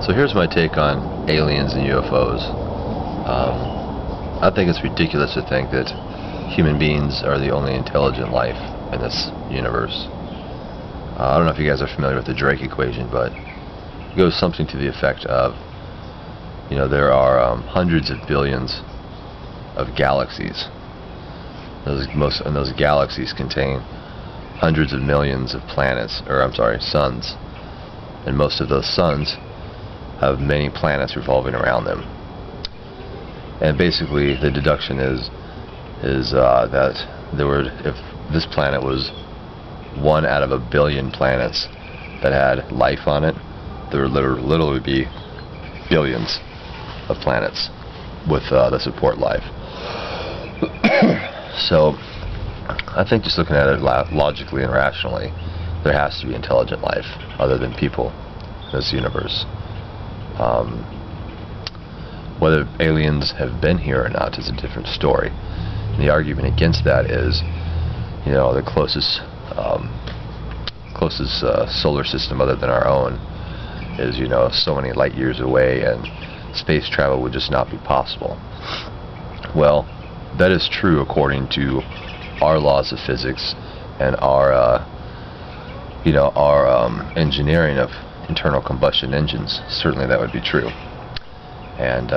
So here's my take on aliens and UFOs. I think it's ridiculous to think that human beings are the only intelligent life in this universe. I don't know if you guys are familiar with the Drake equation, but it goes something to the effect of, there are hundreds of billions of galaxies. Those galaxies contain hundreds of millions of suns, and most of those suns have many planets revolving around them. And basically, the deduction is that if this planet was one out of a billion planets that had life on it, there would literally be billions of planets with that support life. So, I think just looking at it logically and rationally, there has to be intelligent life other than people in this universe. Whether aliens have been here or not is a different story. And the argument against that is, the closest solar system other than our own is, so many light years away, and space travel would just not be possible. Well, that is true according to our laws of physics and our engineering of internal combustion engines. Certainly that would be true. And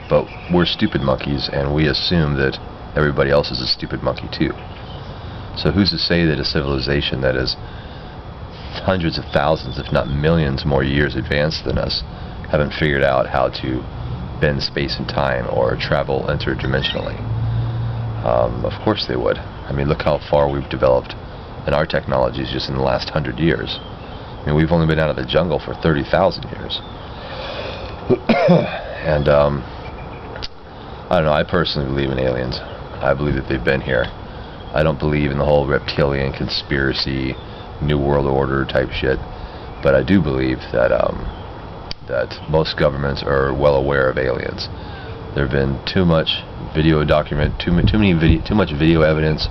but we're stupid monkeys, and we assume that everybody else is a stupid monkey too. So who's to say that a civilization that is hundreds of thousands, if not millions more years advanced than us, haven't figured out how to bend space and time or travel interdimensionally? Of course they would. I mean, look how far we've developed in our technologies just in the last 100 years. I mean, we've only been out of the jungle for 30,000 years. And I don't know, I personally believe in aliens. I believe that they've been here. I don't believe in the whole reptilian conspiracy, New World Order type shit, but I do believe that most governments are well aware of aliens. There have been too much video evidence.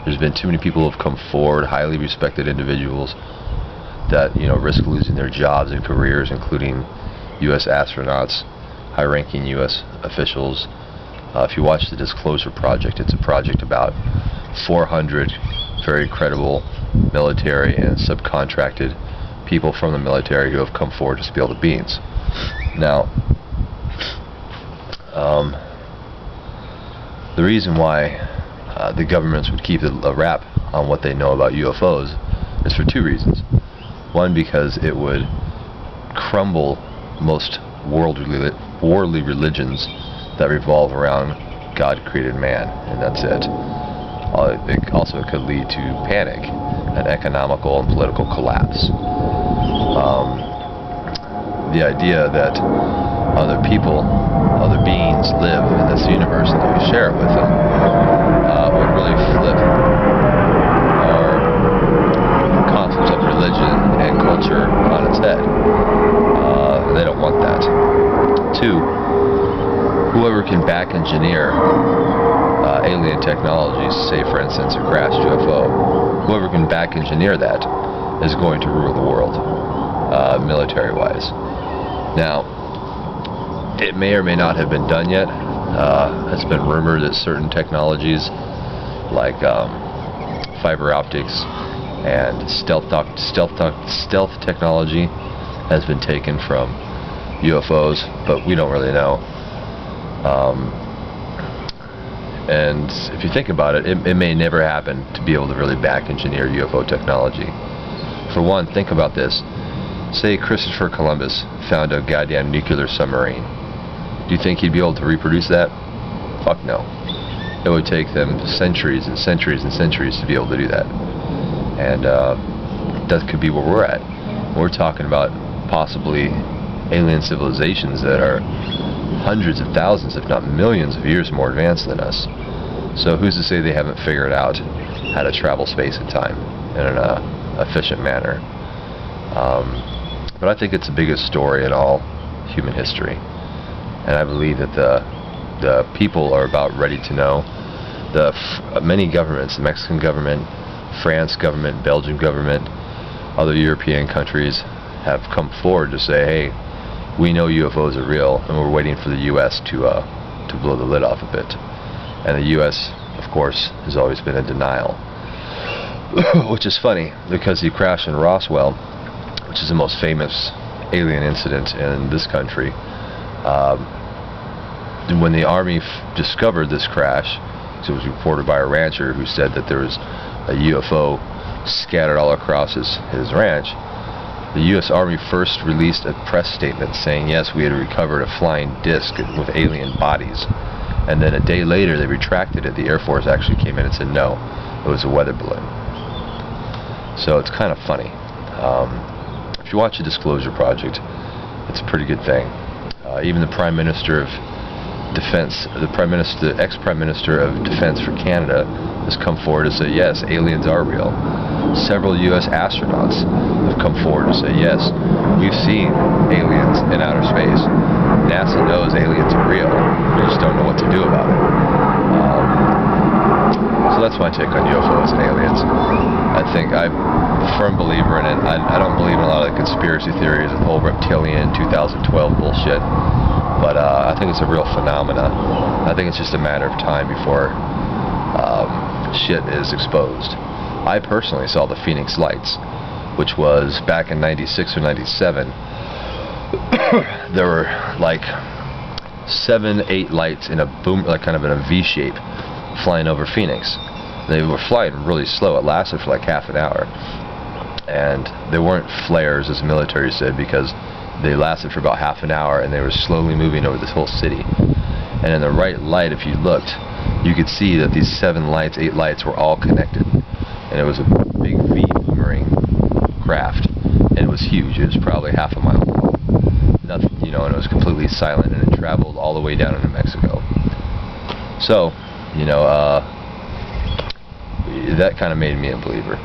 There's been too many people who have come forward, highly respected individuals that risk losing their jobs and careers, including U.S. astronauts, high-ranking U.S. officials. If you watch the Disclosure Project, it's a project about 400 very credible military and subcontracted people from the military who have come forward to spill the beans. Now, the reason why the governments would keep a rap on what they know about UFOs is for two reasons. One, because it would crumble most worldly religions that revolve around God-created man, and that's it. It could lead to panic, an economical and political collapse. The idea that other people, other beings live in this universe and that we share it with them would really flip our concepts of religion and culture on its head. They don't want that. Two, whoever can back engineer alien technologies, say for instance a crashed UFO, whoever can back engineer that is going to rule the world, military-wise. Now, it may or may not have been done yet. It's been rumored that certain technologies like fiber optics and stealth technology has been taken from UFOs, but we don't really know. And if you think about it, it may never happen to be able to really back engineer UFO technology. For one, think about this. Say Christopher Columbus found a goddamn nuclear submarine. Do you think he'd be able to reproduce that? Fuck no. It would take them centuries and centuries and centuries to be able to do that. And that could be where we're at. We're talking about possibly alien civilizations that are hundreds of thousands, if not millions of years more advanced than us. So who's to say they haven't figured out how to travel space and time in an efficient manner? But I think it's the biggest story in all human history. And I believe that the people are about ready to know. Many governments, the Mexican government, France government, Belgian government, other European countries, have come forward to say, hey, we know UFOs are real, and we're waiting for the U.S. to blow the lid off a bit. And the U.S., of course, has always been in denial. Which is funny, because the crash in Roswell, which is the most famous alien incident in this country, when the Army discovered this crash, it was reported by a rancher who said that there was a UFO scattered all across his ranch. The U.S. Army first released a press statement saying, yes, we had recovered a flying disc with alien bodies. And then a day later, they retracted it. The Air Force actually came in and said, no, it was a weather balloon. So it's kind of funny. If you watch the Disclosure Project, it's a pretty good thing. Even the Prime Minister of Defense, the ex-Prime Minister of Defense for Canada has come forward to say, yes, aliens are real. Several U.S. astronauts have come forward to say, yes, we've seen aliens in outer space. NASA knows aliens are real. We just don't know what to do about it. So that's my take on UFOs and aliens. I'm a firm believer in it. I don't believe in a lot of the conspiracy theories and the whole reptilian 2012 bullshit. But I think it's a real phenomena. I think it's just a matter of time before shit is exposed. I personally saw the Phoenix Lights, which was back in 96 or 97. There were like 7, 8 lights in a boom, like kind of in a V shape, flying over Phoenix. They were flying really slow. It lasted for like half an hour. And they weren't flares, as the military said, because they lasted for about half an hour and they were slowly moving over this whole city. And in the right light, if you looked, you could see that these 7 lights, 8 lights were all connected. And it was a big V boomerang craft. And it was huge. It was probably half a mile long. Nothing, and it was completely silent, and it traveled all the way down into Mexico. So, that kind of made me a believer.